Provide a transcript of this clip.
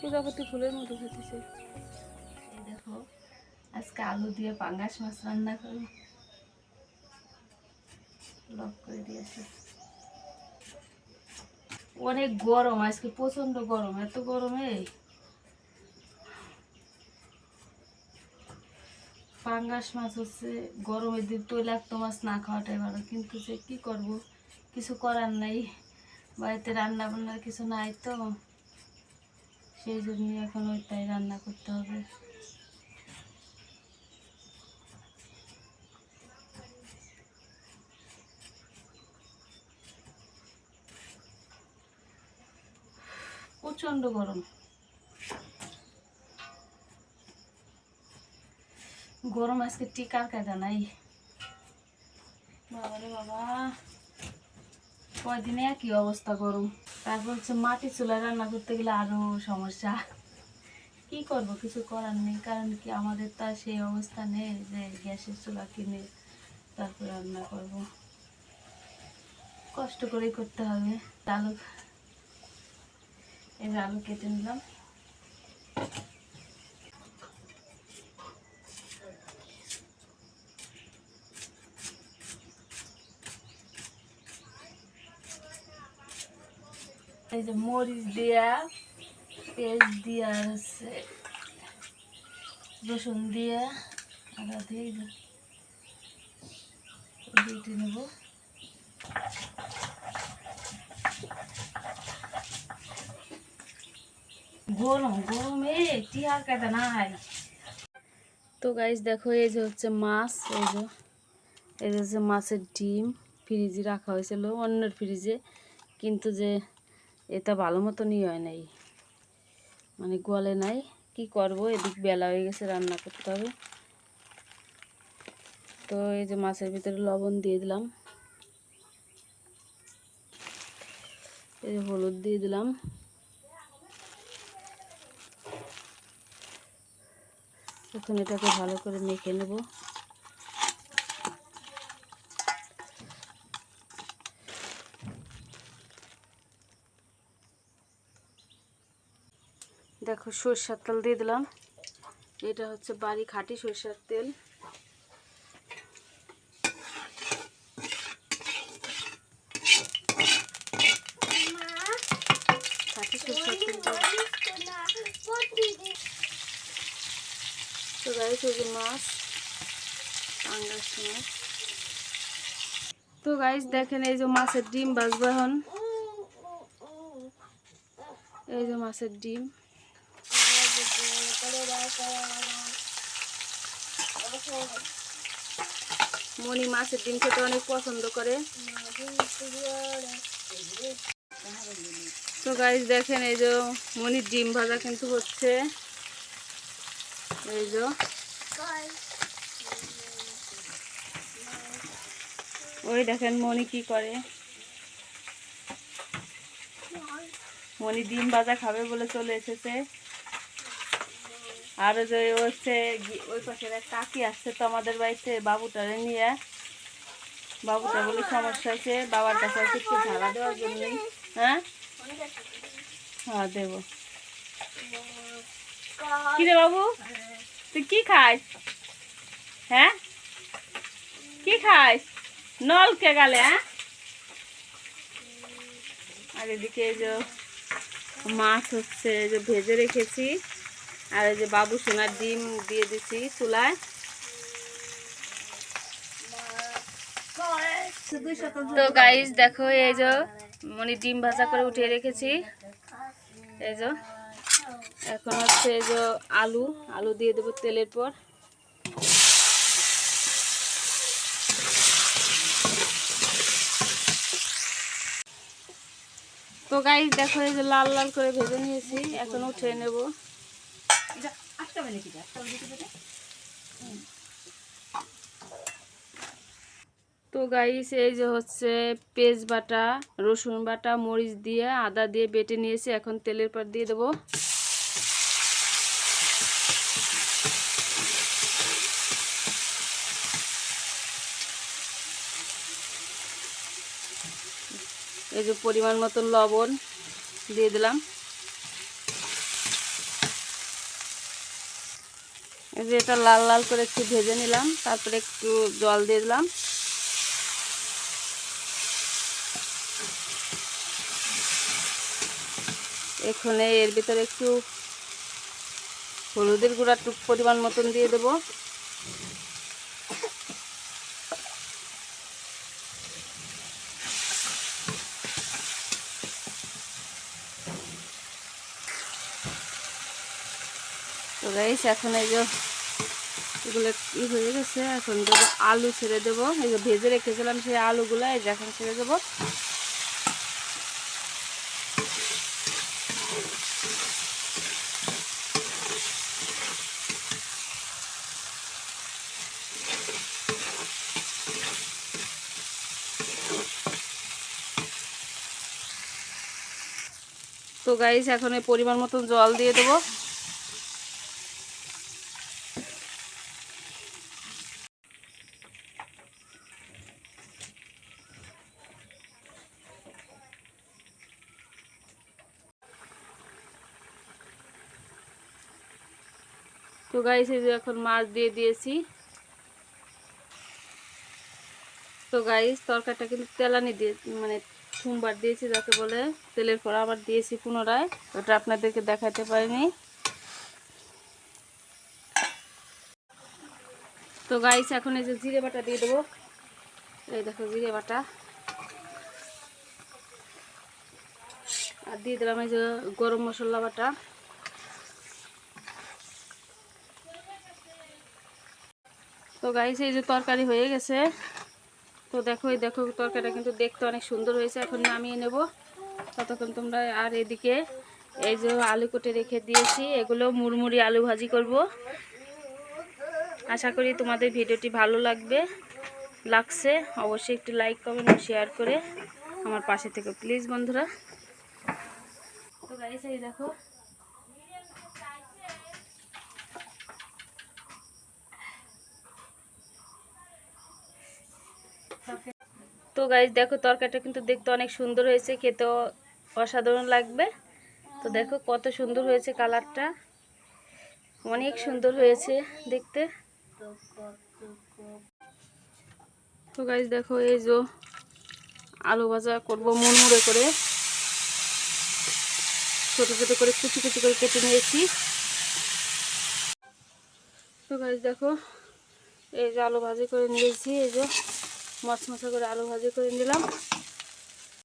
প্রজাপতি ফুলের মতো খেতেছে। এই দেখো আজকে আলু দিয়ে পাঙ্গাস মাছ রান্না করব। লক করে দিয়েছে। অনেক গরম আজকে, প্রচন্ড গরম। এত গরমে পাঙ্গাস মাছ হচ্ছে গরমের দিন তৈলাক্ত মাছ না খাওয়াটাই ভালো, কিন্তু যে কি করব, কিছু করার নাই। বাড়িতে রান্না বান্নার কিছু নাই তো, সেই জন্য এখন ওইটাই রান্না করতে হবে। প্রচন্ড গরম, গরম আজকে টিকার কায়দা নাই। বাবারে বাবা, কয়দিনে একই অবস্থা গরম। তারপর হচ্ছে মাটি চুলায় রান্না করতে গেলে আরো সমস্যা। কি করব, কিছু করার নেই। কারণ কি আমাদের তো আর সেই অবস্থা নেই যে গ্যাসের চুলা কিনে তারপর রান্না করব। কষ্ট করেই করতে হবে। আলু, এই যে আলু কেটে নিলাম। এই যে মরিচ দিয়া, পেঁয়াজ দিয়া, হচ্ছে রসুন দিয়া, আদা দিয়ে বেটে নেব। গরম গরমে টিয়ার কাটা নাই। তো গাইস দেখো, এই যে হচ্ছে মাছ, এই যে হচ্ছে মাছের ডিম। ফ্রিজে রাখা হয়েছিল, অন্যের ফ্রিজে, কিন্তু যে এটা ভালো মতনই হয় নাই, মানে গলে নাই। কি করব, এদিক বেলা হয়ে গেছে, রান্না করতে হবে। তো এই যে মাছের ভিতরে লবণ দিয়ে দিলাম, এই যে হলুদ দিয়ে দিলাম, এখন এটাকে ভালো করে মেখে নেব। দেখো সরষের তেল দিয়ে দিলাম, এটা হচ্ছে বাড়ি খাঁটি সরষের তেল। খাঁটি সরষের তেল। তো গাইস, এই যে মাছ, পাঙ্গাস মাছ। তো গাইস দেখেন, এই যে মাছের ডিম ভাজবো এখন। এই যে মাছের ডিম, মনি মাছের ডিম খেতে অনেক পছন্দ করে। তো গাইস দেখেন, এই যে মনির ডিম ভাজা কিন্তু হচ্ছে। এই যে ওই দেখেন মনি কি করে। মনি ডিম ভাজা খাবে বলে চলে এসেছে। আর যে হচ্ছে ওই পাশের এক কাকি আসছে তো আমাদের বাড়িতে বাবুটারে নিয়ে। বাবুটা বলে সমস্যা হয়েছে, বাবার কাছে আছে একটু ঝাড়া দেওয়ার জন্যই। হ্যাঁ হ্যাঁ দেবো। কি রে বাবু, তুই কি খাস? হ্যাঁ কি খাস? নলকে গেলে। হ্যাঁ, আর এদিকে এই যে মাছ হচ্ছে যে ভেজে রেখেছি, আর এই যে বাবু সোনার ডিম দিয়ে দিচ্ছি চুলায়। তো গাইস দেখো, এই যে মনি ডিম ভাজা করে উঠিয়ে রেখেছি। এই যে এখন হচ্ছে এই যে আলু আলু দিয়ে দেবো তেলের পর। তো গাইস দেখো, এই যে লাল লাল করে ভেজে নিয়েছি, এখন উঠিয়ে নেব। তো গাইস এই যে হচ্ছে পেঁয়াজ বাটা, রসুন বাটা, মরিচ দিয়ে, আদা দিয়ে বেটে নিয়েছি, এখন তেলের পর দিয়ে দেবো। এই যে পরিমাণ মতন লবণ দিয়ে দিলাম। এই যে এটা লাল লাল করে একটু ভেজে নিলাম, তারপরে একটু জল দিয়ে দিলাম। এখানে এর ভিতরে একটু হলুদের গুঁড়া টুক পরিমাণ মতন দিয়ে দেব। তো গাইস এখন এই যে এগুলো কি হয়ে গেছে, এখন দেবো আলু ছেড়ে দেবো। এই যে ভেজে রেখেছিলাম সেই আলুগুলো এই যে এখন ছেড়ে দেবো। তো গাইস এখন এই পরিমাণ মতন জল দিয়ে দেবো। তো গাইস এই যে এখন মাছ দিয়ে দিয়েছি। তো গাইস তরকারিটা কিন্তু তেলানি দিয়ে মানে সোমবার দিয়েছি যাকে বলে, তেলের পর আবার দিয়েছি পুনরায়, ওটা আপনাদেরকে দেখাতে পারিনি। তো গাইস এখন এই যে জিরে বাটা দিয়ে দেবো। এই দেখো জিরে বাটা, আর দিয়ে দিলাম এই যে গরম মশলা বাটা। তো গাইস এই যে তরকারি হয়ে গেছে। তো দেখো এই দেখো তরকারিটা কিন্তু দেখতে অনেক সুন্দর হয়েছে। এখন নামিয়ে নেব। ততক্ষণ তোমরা আর এদিকে এই যে আলু কেটে রেখে দিয়েছি, এগুলো মুড়মুড়ি আলু ভাজি করব। আশা করি তোমাদের ভিডিওটি ভালো লাগছে। অবশ্যই একটু লাইক কমেন্ট ও শেয়ার করে আমার পাশে থেকে প্লিজ বন্ধুরা। তো গাইস এই দেখো তো গাইস দেখো তরকারিটা কিন্তু দেখতে অনেক সুন্দর হয়েছে, খেতেও অসাধারণ লাগবে। তো দেখো কত সুন্দর হয়েছে, কালারটা অনেক সুন্দর হয়েছে দেখতে। তো গাইস দেখো এই যে আলু ভাজা করব মুড়মুড়ে করে, ছোট ছোট করে কুচি কুচি করে কেটে নিয়েছি। তো গাইস দেখো এই যে আলু ভাজি করে নিয়েছি, এই যে মশমশা করে আলু ভাজি করে নিলাম।